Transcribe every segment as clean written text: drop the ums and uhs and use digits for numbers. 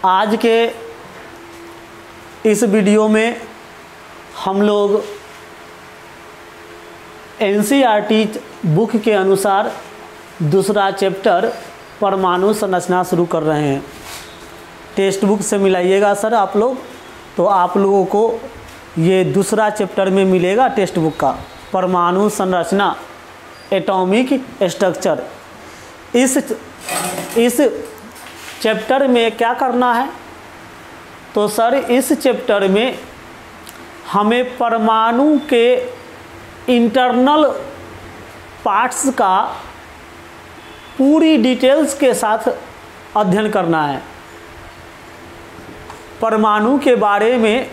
आज के इस वीडियो में हम लोग एनसीईआरटी बुक के अनुसार दूसरा चैप्टर परमाणु संरचना शुरू कर रहे हैं। टेक्स्ट बुक से मिलाइएगा सर आप लोग, तो आप लोगों को ये दूसरा चैप्टर में मिलेगा टेक्स्ट बुक का, परमाणु संरचना, एटॉमिक स्ट्रक्चर। इस चैप्टर में क्या करना है, तो सर इस चैप्टर में हमें परमाणु के इंटरनल पार्ट्स का पूरी डिटेल्स के साथ अध्ययन करना है। परमाणु के बारे में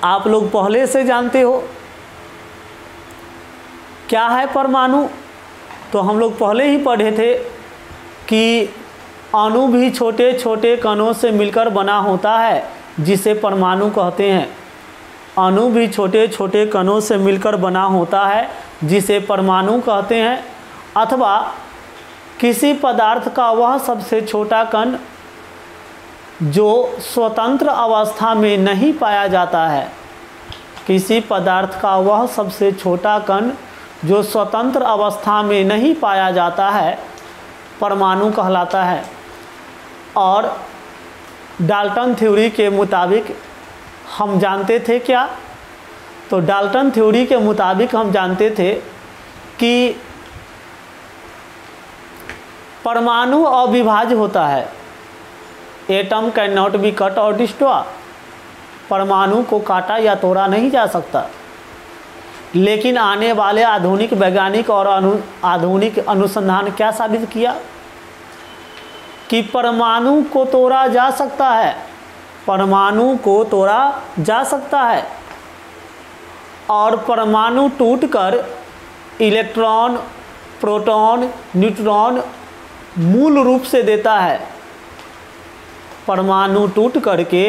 आप लोग पहले से जानते हो क्या है परमाणु, तो हम लोग पहले ही पढ़े थे कि अणु भी छोटे छोटे कणों से मिलकर बना होता है जिसे परमाणु कहते हैं। अणु भी छोटे छोटे कणों से मिलकर बना होता है जिसे परमाणु कहते हैं, अथवा किसी पदार्थ का वह सबसे छोटा कण जो स्वतंत्र अवस्था में नहीं पाया जाता है। किसी पदार्थ का वह सबसे छोटा कण जो स्वतंत्र अवस्था में नहीं पाया जाता है परमाणु कहलाता है। और डाल्टन थ्योरी के मुताबिक हम जानते थे क्या, तो डाल्टन थ्योरी के मुताबिक हम जानते थे कि परमाणु अविभाज्य होता है। Atom can not be cut और डिस्ट्रॉय, परमाणु को काटा या तोड़ा नहीं जा सकता। लेकिन आने वाले आधुनिक वैज्ञानिक और आधुनिक अनुसंधान क्या साबित किया कि परमाणु को तोड़ा जा सकता है, परमाणु को तोड़ा जा सकता है। और परमाणु टूटकर इलेक्ट्रॉन, प्रोटॉन, न्यूट्रॉन मूल रूप से देता है। परमाणु टूट करके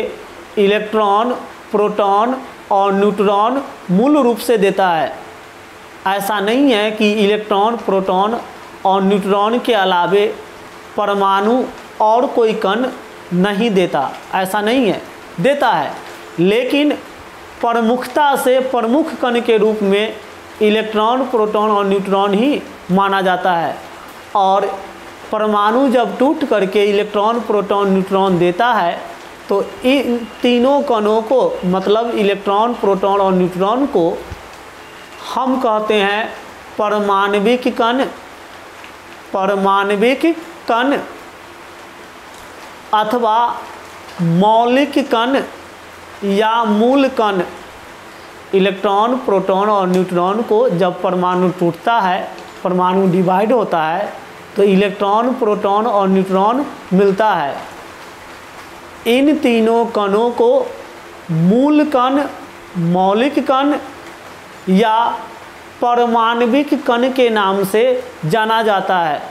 इलेक्ट्रॉन, प्रोटॉन और न्यूट्रॉन मूल रूप से देता है। ऐसा नहीं है कि इलेक्ट्रॉन, प्रोटॉन और न्यूट्रॉन के अलावे परमाणु और कोई कण नहीं देता, ऐसा नहीं है, देता है। लेकिन प्रमुखता से प्रमुख कण के रूप में इलेक्ट्रॉन, प्रोटॉन और न्यूट्रॉन ही माना जाता है। और परमाणु जब टूट करके इलेक्ट्रॉन, प्रोटॉन, न्यूट्रॉन देता है तो इन तीनों कणों को, मतलब इलेक्ट्रॉन, प्रोटॉन और न्यूट्रॉन को हम कहते हैं परमाणविक कण। परमाणविक कण अथवा मौलिक कण या मूल कण। इलेक्ट्रॉन, प्रोटॉन और न्यूट्रॉन को जब परमाणु टूटता है, परमाणु डिवाइड होता है, तो इलेक्ट्रॉन, प्रोटॉन और न्यूट्रॉन मिलता है। इन तीनों कणों को मूल कण, मौलिक कण या परमाणविक कण के नाम से जाना जाता है।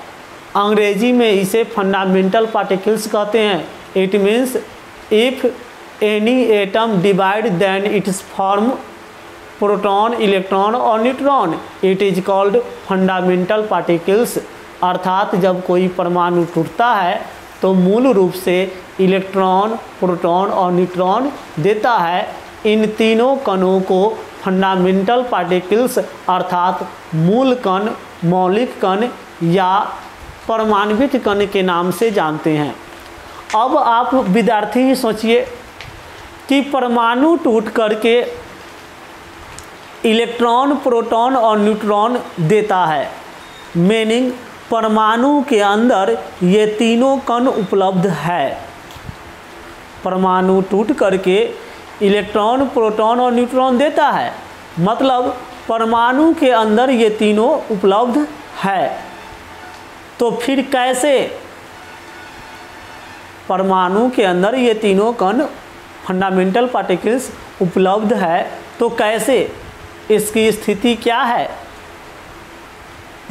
अंग्रेजी में इसे फंडामेंटल पार्टिकल्स कहते हैं। It means if any atom divide then its form proton, electron और neutron, it is called fundamental particles. अर्थात जब कोई परमाणु टूटता है तो मूल रूप से इलेक्ट्रॉन, प्रोटॉन और न्यूट्रॉन देता है। इन तीनों कणों को फंडामेंटल पार्टिकल्स अर्थात मूल कण, मौलिक कण या परमाणविक कण के नाम से जानते हैं। अब आप विद्यार्थी ही सोचिए कि परमाणु टूट करके इलेक्ट्रॉन, प्रोटॉन और न्यूट्रॉन देता है, मीनिंग परमाणु के अंदर ये तीनों कण उपलब्ध है। परमाणु टूट करके इलेक्ट्रॉन, प्रोटॉन और न्यूट्रॉन देता है, मतलब परमाणु के अंदर ये तीनों उपलब्ध है। तो फिर कैसे परमाणु के अंदर ये तीनों कण फंडामेंटल पार्टिकल्स उपलब्ध है, तो कैसे, इसकी स्थिति क्या है,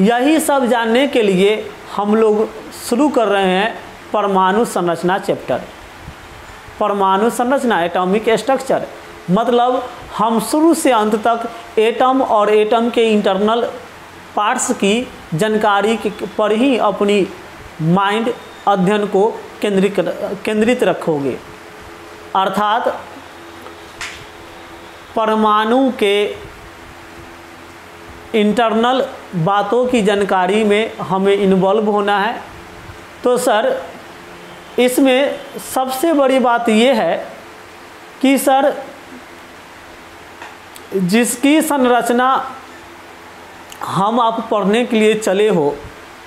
यही सब जानने के लिए हम लोग शुरू कर रहे हैं परमाणु संरचना चैप्टर। परमाणु संरचना, एटॉमिक स्ट्रक्चर, मतलब हम शुरू से अंत तक एटम और एटम के इंटरनल पार्ट्स की जानकारी पर ही अपनी माइंड अध्ययन को केंद्रित रखोगे। अर्थात परमाणु के इंटरनल बातों की जानकारी में हमें इन्वॉल्व होना है। तो सर इसमें सबसे बड़ी बात ये है कि सर जिसकी संरचना हम आप पढ़ने के लिए चले हो,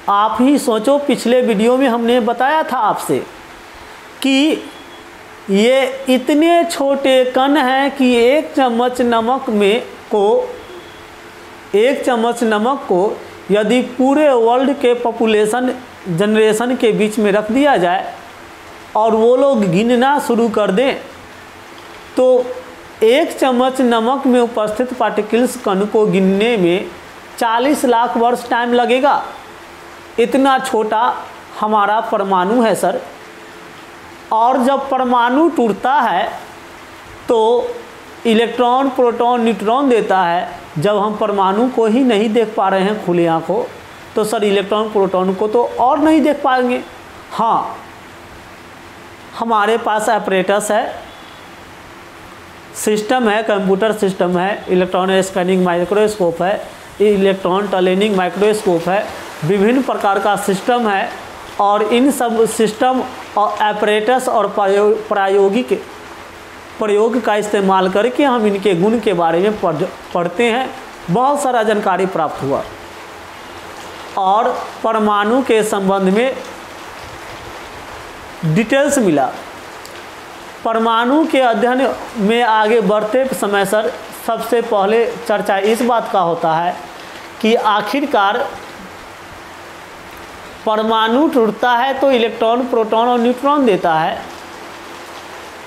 आप ही सोचो, पिछले वीडियो में हमने बताया था आपसे कि ये इतने छोटे कण हैं कि एक चम्मच नमक को यदि पूरे वर्ल्ड के पॉपुलेशन जनरेशन के बीच में रख दिया जाए और वो लोग गिनना शुरू कर दें तो 1 चम्मच नमक में उपस्थित पार्टिकल्स कण को गिनने में 40 लाख वर्ष टाइम लगेगा। इतना छोटा हमारा परमाणु है सर। और जब परमाणु टूटता है तो इलेक्ट्रॉन, प्रोटॉन, न्यूट्रॉन देता है। जब हम परमाणु को ही नहीं देख पा रहे हैं खुली आंखों, तो सर इलेक्ट्रॉन, प्रोटॉन को तो और नहीं देख पाएंगे। हाँ, हमारे पास अपरेटस है, सिस्टम है, कंप्यूटर सिस्टम है, इलेक्ट्रॉन स्कैनिंग माइक्रोस्कोप है, इलेक्ट्रॉन टनलिंग माइक्रोस्कोप है, विभिन्न प्रकार का सिस्टम है। और इन सब सिस्टम और अपरेटस और प्रायोगिक प्रयोग का इस्तेमाल करके हम इनके गुण के बारे में पढ़ते हैं। बहुत सारा जानकारी प्राप्त हुआ और परमाणु के संबंध में डिटेल्स मिला। परमाणु के अध्ययन में आगे बढ़ते समय सर सबसे पहले चर्चा इस बात का होता है कि आखिरकार परमाणु टूटता है तो इलेक्ट्रॉन, प्रोटॉन और न्यूट्रॉन देता है।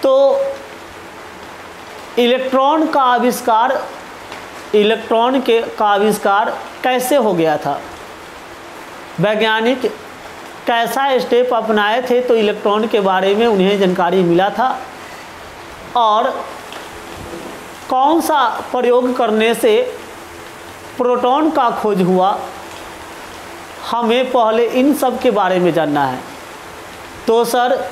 तो इलेक्ट्रॉन का आविष्कार कैसे हो गया था? वैज्ञानिक कैसा स्टेप अपनाए थे तो इलेक्ट्रॉन के बारे में उन्हें जानकारी मिला था और कौन सा प्रयोग करने से प्रोटॉन का खोज हुआ, हमें पहले इन सब के बारे में जानना है। तो सर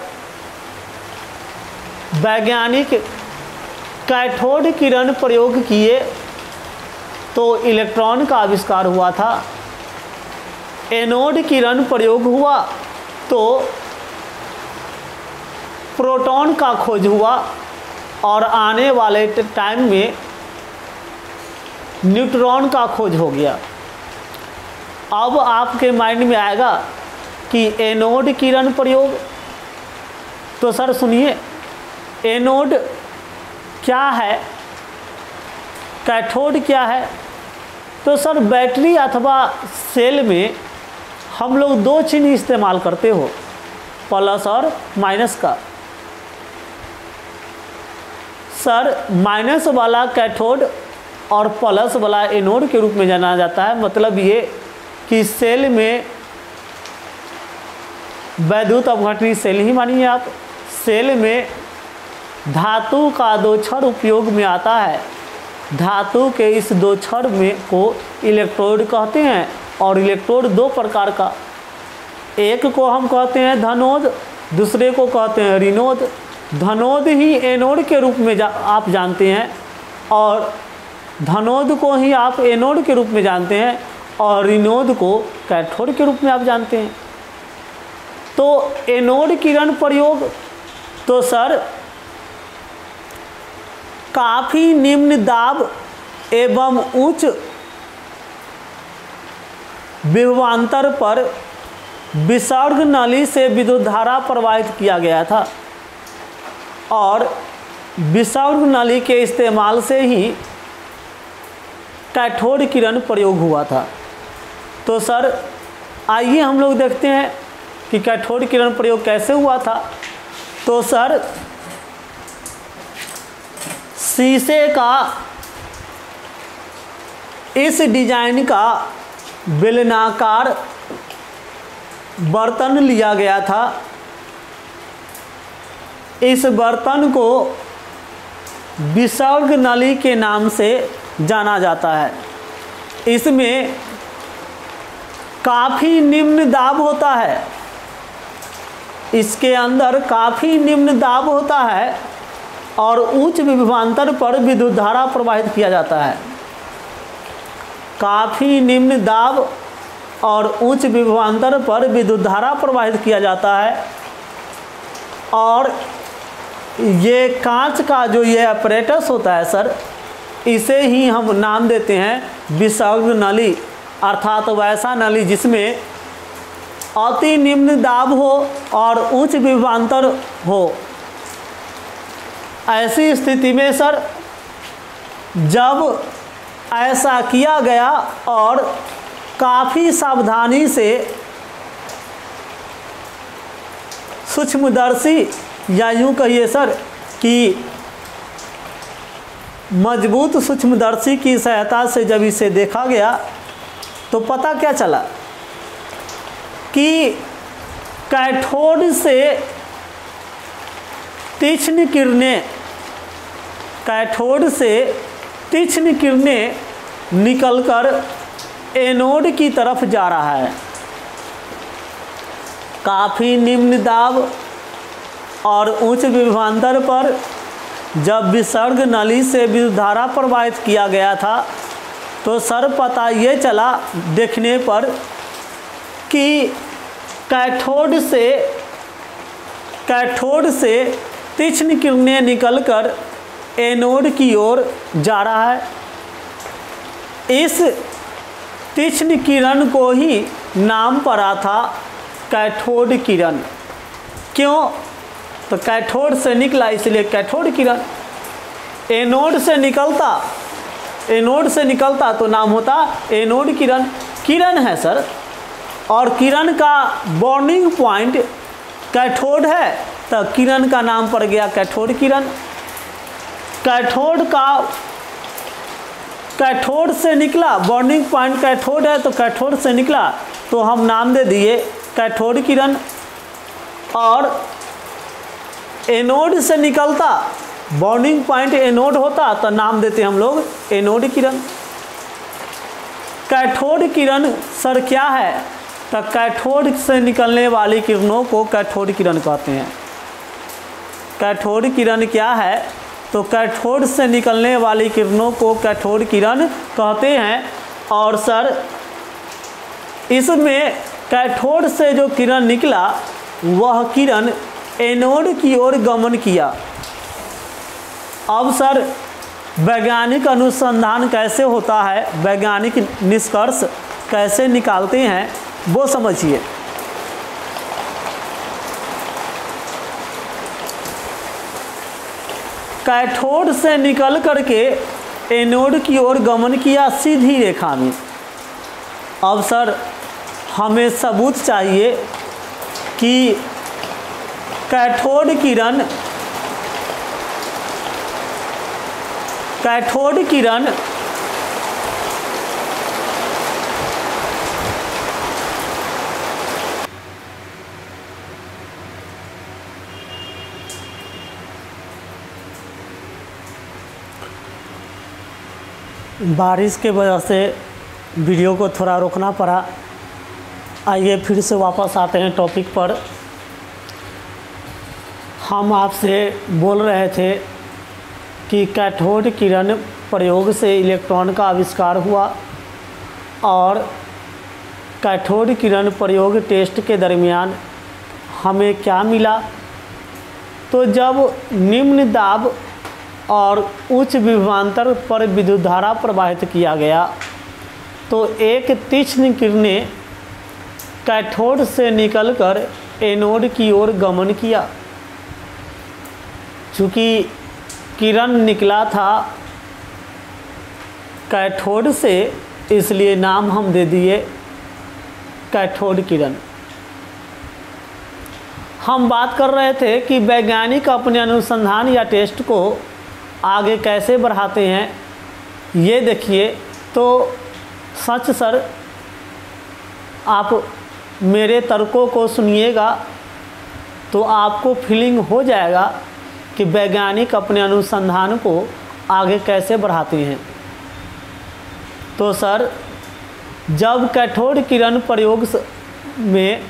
वैज्ञानिक कैथोड किरण प्रयोग किए तो इलेक्ट्रॉन का आविष्कार हुआ था। एनोड किरण प्रयोग हुआ तो प्रोटॉन का खोज हुआ और आने वाले टाइम में न्यूट्रॉन का खोज हो गया। अब आपके माइंड में आएगा कि एनोड किरण प्रयोग, तो सर सुनिए, एनोड क्या है, कैथोड क्या है? तो सर बैटरी अथवा सेल में हम लोग 2 चिन्ह इस्तेमाल करते हो, प्लस और माइनस का। सर माइनस वाला कैथोड और प्लस वाला एनोड के रूप में जाना जाता है। मतलब ये कि सेल में वैद्युत अपघटनी सेल ही मानिए आप, सेल में धातु का 2 छड़ उपयोग में आता है। धातु के इस 2 छड़ में को इलेक्ट्रोड कहते हैं और इलेक्ट्रोड 2 प्रकार का, एक को हम कहते हैं धनोद, दूसरे को कहते हैं ऋणोद। धनोद ही एनोड के रूप में आप जानते हैं और धनोद को ही आप एनोड के रूप में जानते हैं और ऋणोद को कैथोड के रूप में आप जानते हैं। तो एनोड किरण प्रयोग तो सर काफ़ी निम्न दाब एवं उच्च विभवांतर पर विसर्ग नली से विद्युत धारा प्रवाहित किया गया था और विसर्ग नली के इस्तेमाल से ही कैथोड किरण प्रयोग हुआ था। तो सर आइए हम लोग देखते हैं कि कैथोड किरण प्रयोग कैसे हुआ था। तो सर शीशे का इस डिजाइन का बेलनाकार बर्तन लिया गया था। इस बर्तन को विसर्ग नली के नाम से जाना जाता है। इसमें काफ़ी निम्न दाब होता है इसके अंदर काफ़ी निम्न दाब होता है और उच्च विभवांतर पर विद्युत धारा प्रवाहित किया जाता है। काफ़ी निम्न दाब और उच्च विभवांतर पर विद्युत धारा प्रवाहित किया जाता है। और ये कांच का जो ये apparatus होता है सर, इसे ही हम नाम देते हैं विसर्ग नली, अर्थात वैसा नली जिसमें अति निम्न दाब हो और उच्च विभवांतर हो। ऐसी स्थिति में सर जब ऐसा किया गया और काफ़ी सावधानी से सूक्ष्मदर्शी या यूँ कहिए सर कि मजबूत सूक्ष्मदर्शी की सहायता से जब इसे देखा गया तो पता क्या चला कि कैथोड से तीक्ष्ण किरणें, कैथोड से तीक्ष्ण किरणें निकलकर एनोड की तरफ जा रहा है। काफ़ी निम्न दाब और उच्च विभवांतर पर जब विसर्ग नली से विद्युत धारा प्रवाहित किया गया था तो सर पता ये चला देखने पर कि कैथोड से तीक्ष्ण किरणें निकलकर एनोड की ओर जा रहा है। इस तीक्ष्ण किरण को ही नाम पड़ा था कैथोड किरण। क्यों? तो कैथोड से निकला इसलिए कैथोड किरण। एनोड से निकलता तो नाम होता एनोड किरण। किरण है सर, और किरण का बॉर्निंग पॉइंट कैथोड है तो किरण का नाम पड़ गया कैथोड किरण। कैथोड से निकला, बॉर्निंग पॉइंट कैथोड है तो कैथोड से निकला तो हम नाम दे दिए कैथोड किरण। और एनोड से निकलता, बॉर्निंग पॉइंट एनोड होता तो नाम देते हम लोग एनोड किरण। कैथोड किरण सर क्या है? तो कैथोड से निकलने वाली किरणों को कैथोड किरण कहते हैं। कैथोड किरण क्या है? तो कैथोड से निकलने वाली किरणों को कैथोड किरण कहते हैं। और सर इसमें कैथोड से जो किरण निकला वह किरण एनोड की ओर गमन किया। अब सर वैज्ञानिक अनुसंधान कैसे होता है, वैज्ञानिक निष्कर्ष कैसे निकालते हैं वो समझिए। कैथोड से निकल करके एनोड की ओर गमन किया सीधी रेखा में। अब सर हमें सबूत चाहिए कि कैथोड किरण बारिश के वजह से वीडियो को थोड़ा रोकना पड़ा। आइए फिर से वापस आते हैं टॉपिक पर। हम आपसे बोल रहे थे कि कैथोड किरण प्रयोग से इलेक्ट्रॉन का आविष्कार हुआ और कैथोड किरण प्रयोग टेस्ट के दरमियान हमें क्या मिला। तो जब निम्न दाब और उच्च विभवांतर पर विद्युत धारा प्रवाहित किया गया तो एक तीक्ष्ण किरणें कैथोड से निकलकर एनोड की ओर गमन किया। चूँकि किरण निकला था कैथोड से इसलिए नाम हम दे दिए कैथोड किरण। हम बात कर रहे थे कि वैज्ञानिक अपने अनुसंधान या टेस्ट को आगे कैसे बढ़ाते हैं। ये देखिए तो सच सर आप मेरे तर्कों को सुनिएगा तो आपको फीलिंग हो जाएगा कि वैज्ञानिक अपने अनुसंधान को आगे कैसे बढ़ाते हैं। तो सर जब कैथोड किरण प्रयोग में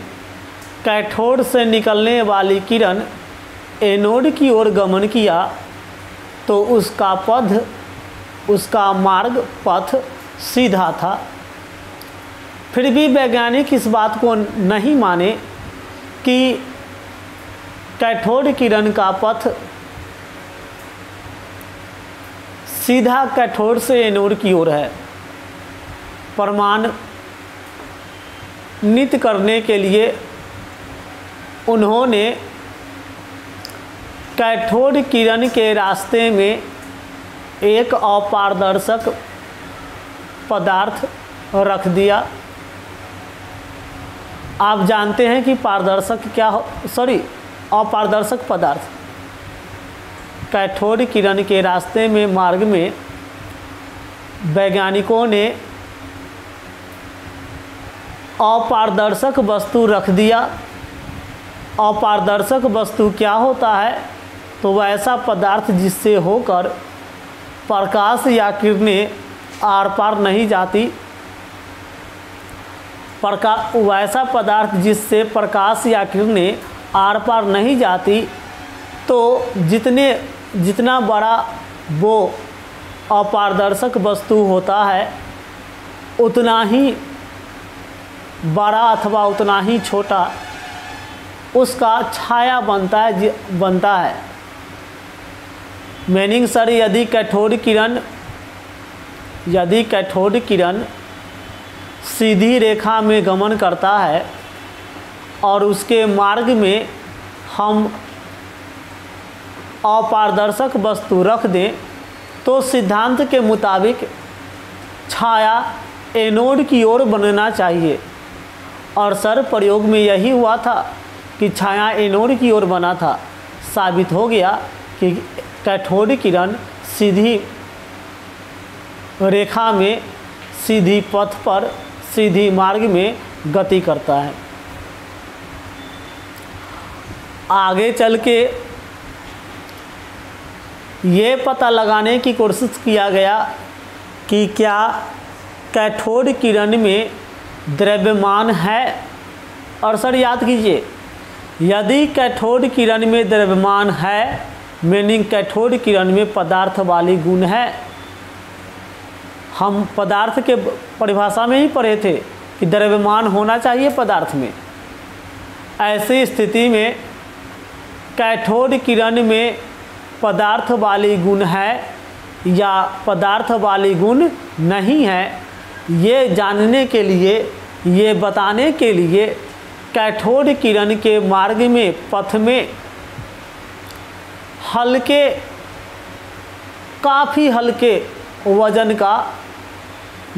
कैथोड से निकलने वाली किरण एनोड की ओर गमन किया तो उसका मार्ग पथ सीधा था। फिर भी वैज्ञानिक इस बात को नहीं माने कि कैथोड किरण का पथ सीधा कैथोड से एनोड की ओर है। प्रमाणित करने के लिए उन्होंने कैथोड किरण के रास्ते में एक अपारदर्शक पदार्थ रख दिया। आप जानते हैं कि अपारदर्शक पदार्थ कैथोड किरण के रास्ते में मार्ग में वैज्ञानिकों ने अपारदर्शक वस्तु रख दिया। अपारदर्शक वस्तु क्या होता है? तो वह ऐसा पदार्थ जिससे होकर प्रकाश या किरणें आर पार नहीं जाती। वैसा पदार्थ जिससे प्रकाश या किरणें आर पार नहीं जाती। तो जितना बड़ा वो अपारदर्शक वस्तु होता है उतना ही बड़ा अथवा उतना ही छोटा उसका छाया बनता है। मीनिंग सर, यदि कैथोड किरण सीधी रेखा में गमन करता है और उसके मार्ग में हम अपारदर्शक वस्तु रख दें तो सिद्धांत के मुताबिक छाया एनोड की ओर बनना चाहिए। और सर प्रयोग में यही हुआ था कि छाया एनोड की ओर बना था। साबित हो गया कि कैथोड किरण सीधी रेखा में, सीधी पथ पर, सीधी मार्ग में गति करता है। आगे चल के ये पता लगाने की कोशिश किया गया कि क्या कैथोड किरण में द्रव्यमान है। और सर याद कीजिए, यदि कैथोड किरण में द्रव्यमान है मीनिंग कैथोड किरण में पदार्थ वाली गुण है। हम पदार्थ के परिभाषा में ही पढ़े थे कि द्रव्यमान होना चाहिए पदार्थ में। ऐसी स्थिति में कैथोड किरण में पदार्थ वाली गुण है या पदार्थ वाली गुण नहीं है, ये जानने के लिए, ये बताने के लिए कैथोड किरण के मार्ग में, पथ में काफ़ी हल्के वजन का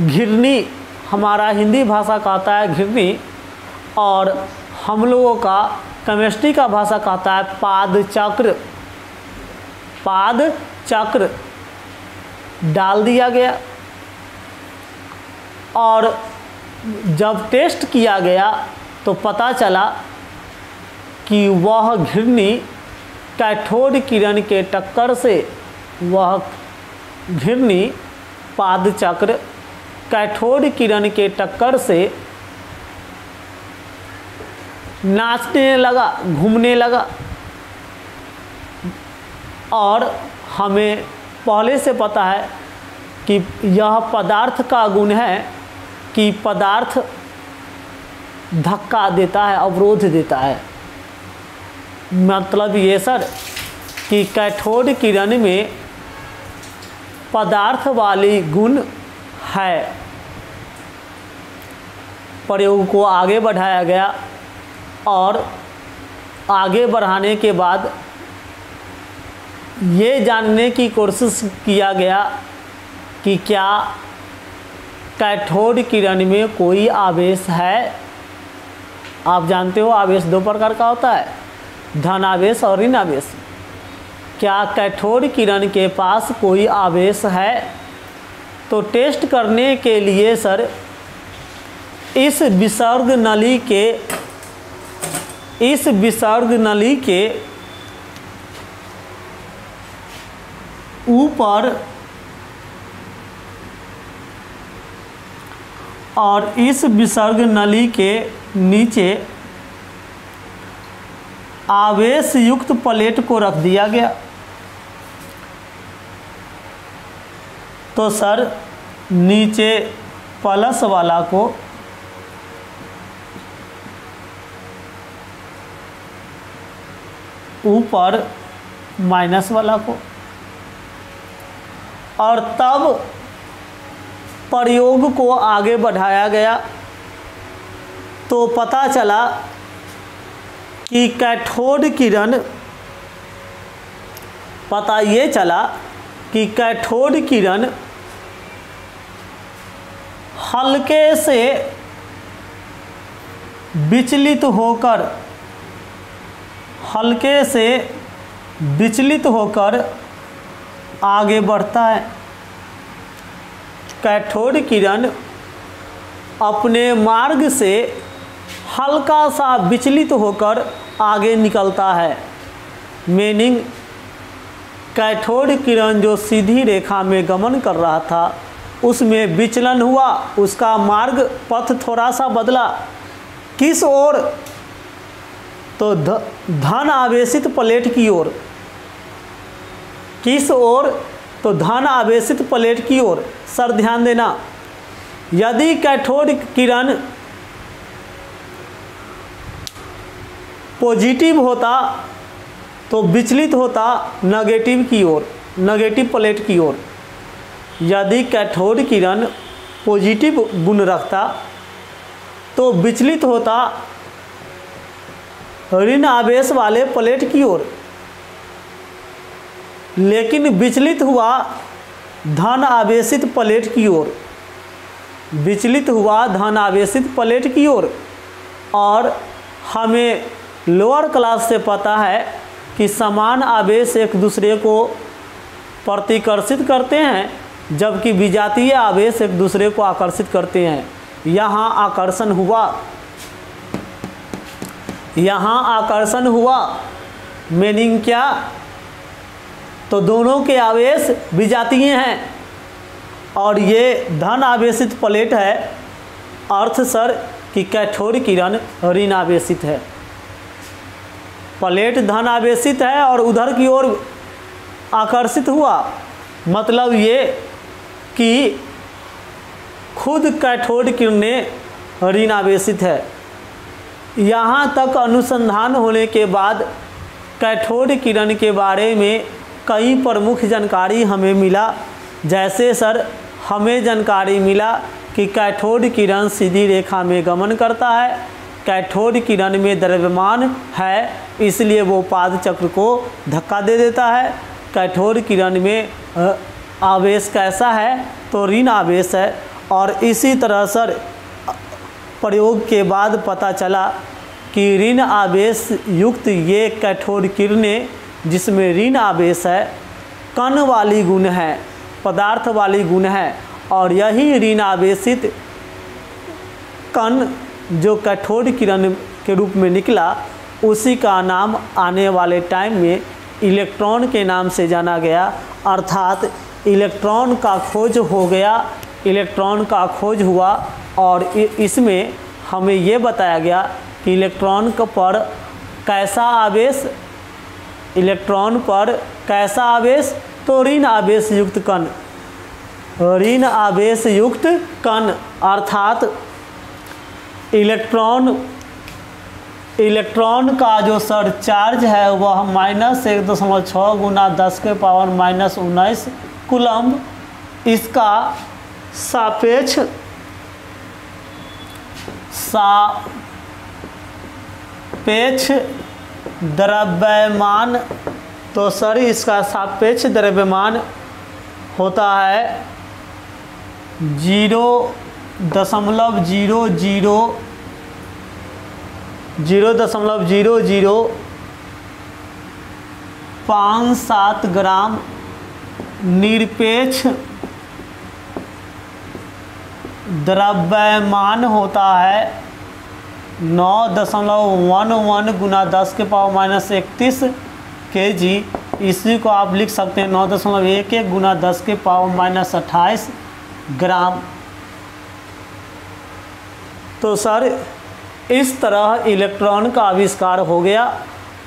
घिरनी, हमारा हिंदी भाषा कहता है घिरनी, और हम लोगों का केमिस्ट्री का भाषा कहता है पाद चक्र डाल दिया गया। और जब टेस्ट किया गया तो पता चला कि वह घिरनी कैथोड किरण के टक्कर से, वह घिरनी पाद चक्र कैथोड किरण के टक्कर से नाचने लगा, घूमने लगा। और हमें पहले से पता है कि यह पदार्थ का गुण है कि पदार्थ धक्का देता है, अवरोध देता है। मतलब ये सर कि कैथोड किरण में पदार्थ वाली गुण है। प्रयोग को आगे बढ़ाया गया और आगे बढ़ाने के बाद ये जानने की कोशिश किया गया कि क्या कैथोड किरण में कोई आवेश है। आप जानते हो आवेश दो प्रकार का होता है, धन आवेश और ऋण आवेश। क्या कैथोड किरण के पास कोई आवेश है? तो टेस्ट करने के लिए सर इस विसर्ग नली के ऊपर और इस विसर्ग नली के नीचे आवेश युक्त प्लेट को रख दिया गया। तो सर नीचे प्लस वाला को ऊपर माइनस वाला को, और तब प्रयोग को आगे बढ़ाया गया तो पता चला कि कैथोड किरण, पता ये चला कि कैथोड किरण हल्के से विचलित होकर आगे बढ़ता है। कैथोड किरण अपने मार्ग से हल्का सा विचलित होकर आगे निकलता है। मीनिंग कैथोड किरण जो सीधी रेखा में गमन कर रहा था उसमें विचलन हुआ, उसका मार्ग पथ थोड़ा सा बदला। किस ओर? तो धन आवेशित प्लेट की ओर। किस ओर? तो धन आवेशित प्लेट की ओर। सर ध्यान देना, यदि कैथोड किरण पॉजिटिव होता तो विचलित होता नेगेटिव की ओर, नेगेटिव प्लेट की ओर। यदि कैथोड किरण पॉजिटिव गुण रखता तो विचलित होता ऋण आवेश वाले प्लेट की ओर, लेकिन विचलित हुआ धन आवेशित प्लेट की ओर, विचलित हुआ धन आवेशित प्लेट की ओर। और हमें लोअर क्लास से पता है कि समान आवेश एक दूसरे को प्रतिकर्षित करते हैं, जबकि विजातीय आवेश एक दूसरे को आकर्षित करते हैं। यहाँ आकर्षण हुआ, यहाँ आकर्षण हुआ। मीनिंग क्या? तो दोनों के आवेश विजातीय हैं और ये धन आवेशित प्लेट है। अर्थ सर कि कैथोड किरण ऋण आवेशित है। प्लेट धन आवेशित है और उधर की ओर आकर्षित हुआ, मतलब ये कि खुद कैथोड किरणें ऋण आवेशित है। यहाँ तक अनुसंधान होने के बाद कैथोड किरण के बारे में कई प्रमुख जानकारी हमें मिला। जैसे सर हमें जानकारी मिला कि कैथोड किरण सीधी रेखा में गमन करता है, कैथोड किरण में द्रव्यमान है इसलिए वो पाद चक्र को धक्का दे देता है। कैथोड किरण में आवेश कैसा है? तो ऋण आवेश है। और इसी तरह सर प्रयोग के बाद पता चला कि ऋण आवेश युक्त ये कैथोड किरणें जिसमें ऋण आवेश है, कण वाली गुण है, पदार्थ वाली गुण है, और यही ऋण आवेशित कण जो कैथोड किरण के रूप में निकला उसी का नाम आने वाले टाइम में इलेक्ट्रॉन के नाम से जाना गया। अर्थात इलेक्ट्रॉन का खोज हो गया, इलेक्ट्रॉन का खोज हुआ और इसमें हमें ये बताया गया कि इलेक्ट्रॉन पर कैसा आवेश, इलेक्ट्रॉन पर कैसा आवेश? तो ऋण आवेश युक्त कण, ऋण आवेश युक्त कण। अर्थात इलेक्ट्रॉन का जो सर चार्ज है वह -1.6 गुना 10 के पावर -19 कूलम्ब। इसका सापेक्ष द्रव्यमान, तो सर इसका सापेक्ष द्रव्यमान होता है 0.0057 ग्राम। निरपेक्ष द्रव्यमान होता है 9.11 गुना 10 के पावर -31 kg। इसी को आप लिख सकते हैं 9.11 गुना 10 के पावर -28 ग्राम। तो सर इस तरह इलेक्ट्रॉन का आविष्कार हो गया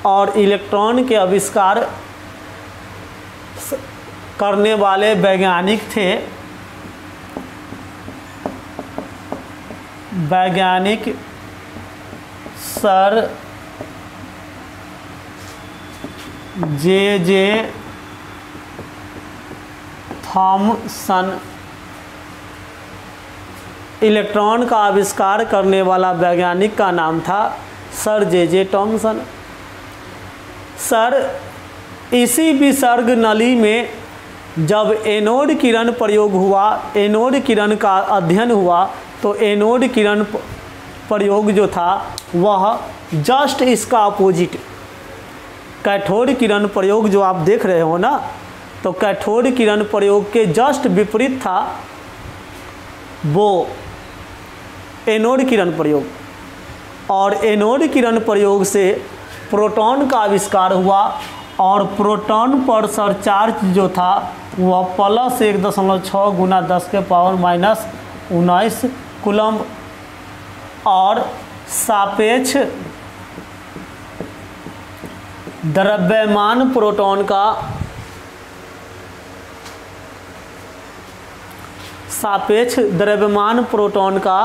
और इलेक्ट्रॉन के आविष्कार करने वाले वैज्ञानिक थे वैज्ञानिक सर जे थॉमसन। इलेक्ट्रॉन का आविष्कार करने वाला वैज्ञानिक का नाम था सर जे थॉमसन। सर इसी विसर्ग नली में जब एनोड किरण प्रयोग हुआ, एनोड किरण का अध्ययन हुआ, तो एनोड किरण प्रयोग जो था वह जस्ट इसका अपोजिट, कैथोड किरण प्रयोग जो आप देख रहे हो ना, तो कैथोड किरण प्रयोग के जस्ट विपरीत था वो एनोड किरण प्रयोग। और एनोड किरण प्रयोग से प्रोटॉन का आविष्कार हुआ और प्रोटॉन पर सरचार्ज जो था वह +1.6 गुना 10⁻⁻⁹ कूलम्ब और सापेक्ष द्रव्यमान प्रोटॉन का सापेक्ष द्रव्यमान प्रोटॉन का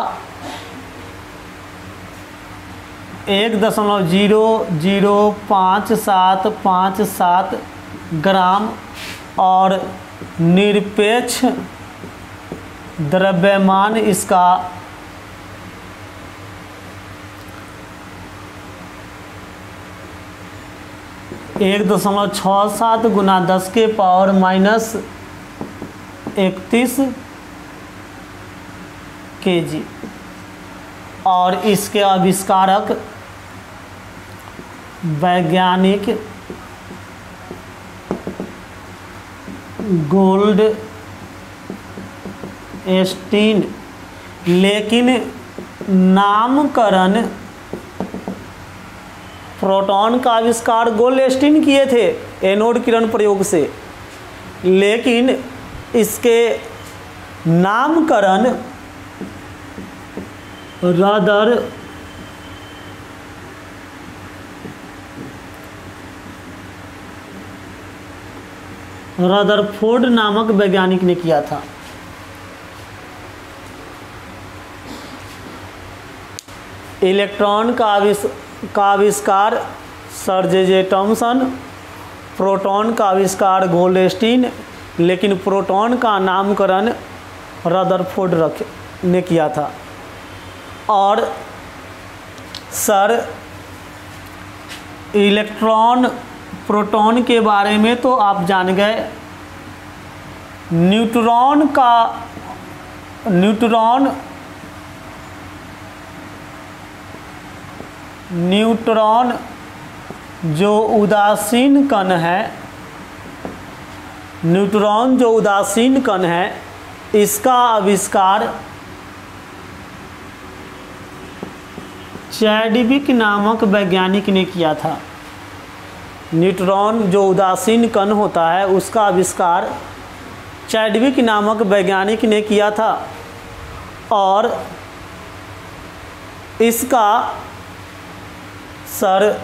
1.00557 ग्राम और निरपेक्ष द्रव्यमान इसका 1.67 गुना 10⁻31 kg। और इसके आविष्कारक वैज्ञानिक गोल्डस्टीन, लेकिन नामकरण प्रोटॉन का आविष्कार गोल्डस्टीन किए थे एनोड किरण प्रयोग से, लेकिन इसके नामकरण रदरफोर्ड नामक वैज्ञानिक ने किया था। इलेक्ट्रॉन का आविष्कार सर जे थॉमसन, प्रोटॉन का आविष्कार गोल्डस्टीन, लेकिन प्रोटॉन का नामकरण रदरफोर्ड ने किया था। और सर इलेक्ट्रॉन प्रोटॉन के बारे में तो आप जान गए। न्यूट्रॉन जो उदासीन कण है, न्यूट्रॉन जो उदासीन कण है, इसका आविष्कार चैडविक नामक वैज्ञानिक ने किया था। न्यूट्रॉन जो उदासीन कण होता है उसका आविष्कार चैडविक नामक वैज्ञानिक ने किया था। और इसका सर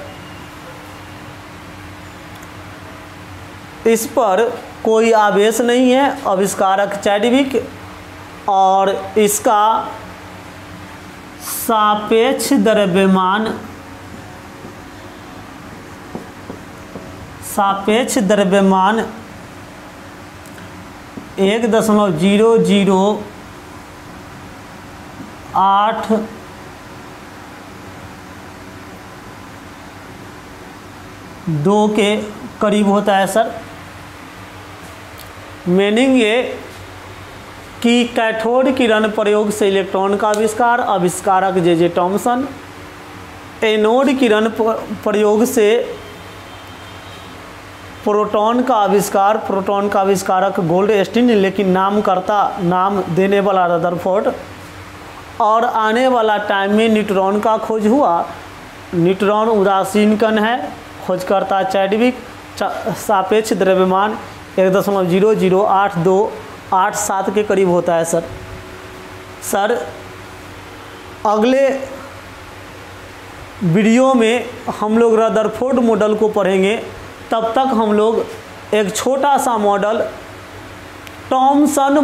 इस पर कोई आवेश नहीं है, आविष्कारक चैडविक। और इसका सापेक्ष द्रव्यमान 1.008 के करीब होता है सर। मीनिंग ये कि कैथोड किरण प्रयोग से इलेक्ट्रॉन का आविष्कार, आविष्कारक जे थॉमसन। एनोड किरण प्रयोग से प्रोटॉन का आविष्कार, प्रोटॉन का आविष्कारक गोल्डस्टीन, लेकिन नाम देने वाला रदरफोर्ड। और आने वाला टाइम में न्यूट्रॉन का खोज हुआ। न्यूट्रॉन उदासीन कण है, खोजकर्ता चैडविक। सापेक्ष द्रव्यमान 1.00827 के करीब होता है सर। अगले वीडियो में हम लोग रदरफोर्ड मॉडल को पढ़ेंगे, तब तक हम लोग एक छोटा सा मॉडल टॉमसन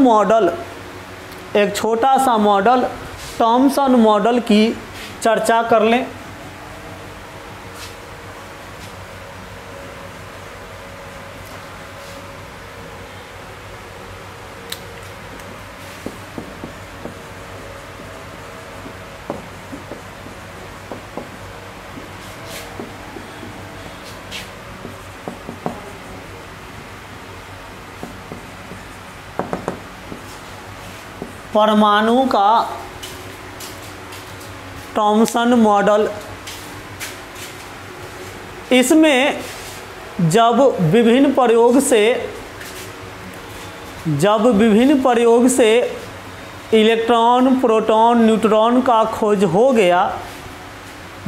मॉडल की चर्चा कर लें। परमाणु का टॉमसन मॉडल, इसमें जब विभिन्न प्रयोग से इलेक्ट्रॉन, प्रोटॉन, न्यूट्रॉन का खोज हो गया,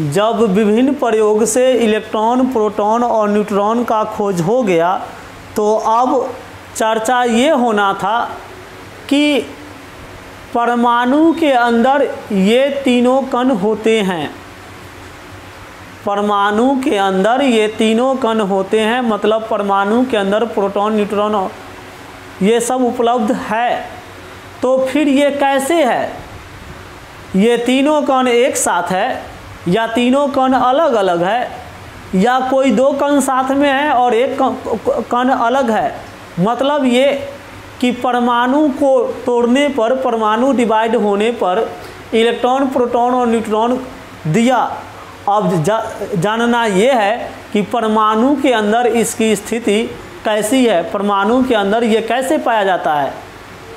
जब विभिन्न प्रयोग से इलेक्ट्रॉन, प्रोटॉन और न्यूट्रॉन का खोज हो गया, तो अब चर्चा ये होना था कि परमाणु के अंदर ये तीनों कण होते हैं। परमाणु के अंदर ये तीनों कण होते हैं, मतलब परमाणु के अंदर प्रोटॉन, न्यूट्रॉन ये सब उपलब्ध है। तो फिर ये कैसे है? ये तीनों कण एक साथ है या तीनों कण अलग अलग है, या कोई दो कण साथ में है और एक कण अलग है? मतलब ये कि परमाणु को तोड़ने पर, परमाणु डिवाइड होने पर इलेक्ट्रॉन, प्रोटॉन और न्यूट्रॉन दिया। अब जानना ये है कि परमाणु के अंदर इसकी स्थिति कैसी है, परमाणु के अंदर ये कैसे पाया जाता है,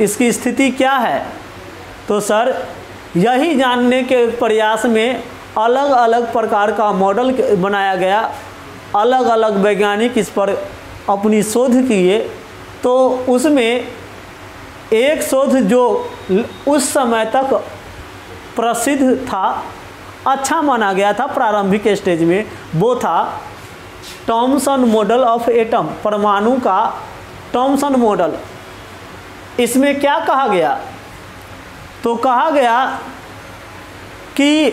इसकी स्थिति क्या है। तो सर यही जानने के प्रयास में अलग अलग प्रकार का मॉडल बनाया गया, अलग अलग वैज्ञानिक इस पर अपनी शोध किए। तो उसमें एक शोध जो उस समय तक प्रसिद्ध था, अच्छा माना गया था प्रारंभिक स्टेज में, वो था टॉमसन मॉडल ऑफ एटम, परमाणु का टॉमसन मॉडल। इसमें क्या कहा गया? तो कहा गया कि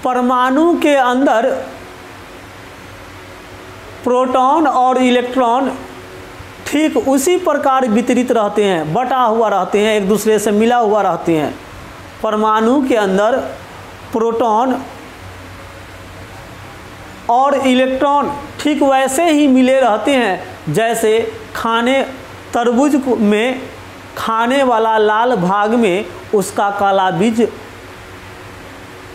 परमाणु के अंदर प्रोटॉन और इलेक्ट्रॉन ठीक उसी प्रकार वितरित रहते हैं, बटा हुआ रहते हैं, एक दूसरे से मिला हुआ रहते हैं। परमाणु के अंदर प्रोटॉन और इलेक्ट्रॉन ठीक वैसे ही मिले रहते हैं जैसे तरबूज में खाने वाला लाल भाग में उसका काला बीज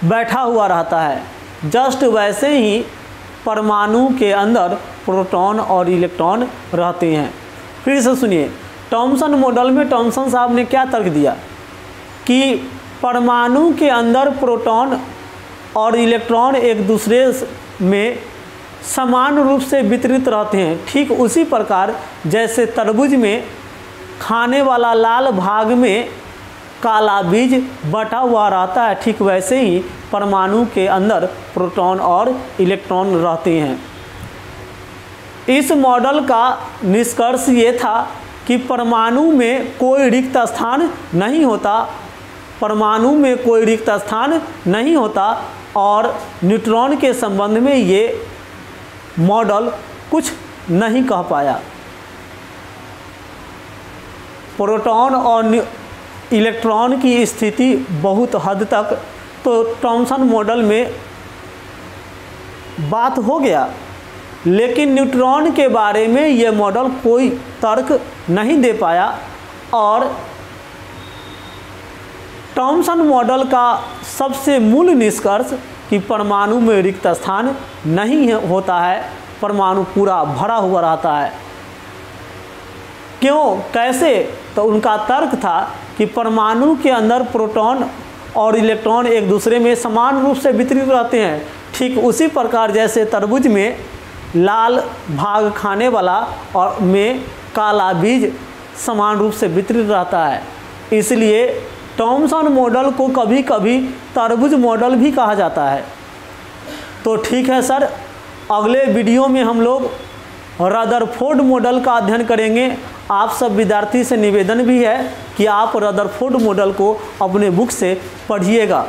बैठा हुआ रहता है, जस्ट वैसे ही परमाणु के अंदर प्रोटॉन और इलेक्ट्रॉन रहते हैं। फिर से सुनिए, टॉमसन मॉडल में टॉमसन साहब ने क्या तर्क दिया कि परमाणु के अंदर प्रोटॉन और इलेक्ट्रॉन एक दूसरे में समान रूप से वितरित रहते हैं, ठीक उसी प्रकार जैसे तरबूज में खाने वाला लाल भाग में काला बीज बटा हुआ रहता है, ठीक वैसे ही परमाणु के अंदर प्रोटॉन और इलेक्ट्रॉन रहते हैं। इस मॉडल का निष्कर्ष ये था कि परमाणु में कोई रिक्त स्थान नहीं होता, परमाणु में कोई रिक्त स्थान नहीं होता, और न्यूट्रॉन के संबंध में ये मॉडल कुछ नहीं कह पाया। प्रोटॉन और इलेक्ट्रॉन की स्थिति बहुत हद तक तो टॉमसन मॉडल में बात हो गया, लेकिन न्यूट्रॉन के बारे में ये मॉडल कोई तर्क नहीं दे पाया। और टॉमसन मॉडल का सबसे मूल निष्कर्ष कि परमाणु में रिक्त स्थान नहीं होता है, परमाणु पूरा भरा हुआ रहता है। क्यों, कैसे? तो उनका तर्क था कि परमाणु के अंदर प्रोटॉन और इलेक्ट्रॉन एक दूसरे में समान रूप से वितरित रहते हैं, ठीक उसी प्रकार जैसे तरबूज में लाल भाग खाने वाला और में काला बीज समान रूप से वितरित रहता है। इसलिए टॉमसन मॉडल को कभी कभी तरबूज मॉडल भी कहा जाता है। तो ठीक है सर, अगले वीडियो में हम लोग रदरफोर्ड मॉडल का अध्ययन करेंगे। आप सब विद्यार्थी से निवेदन भी है कि आप रदरफोर्ड मॉडल को अपने बुक से पढ़िएगा।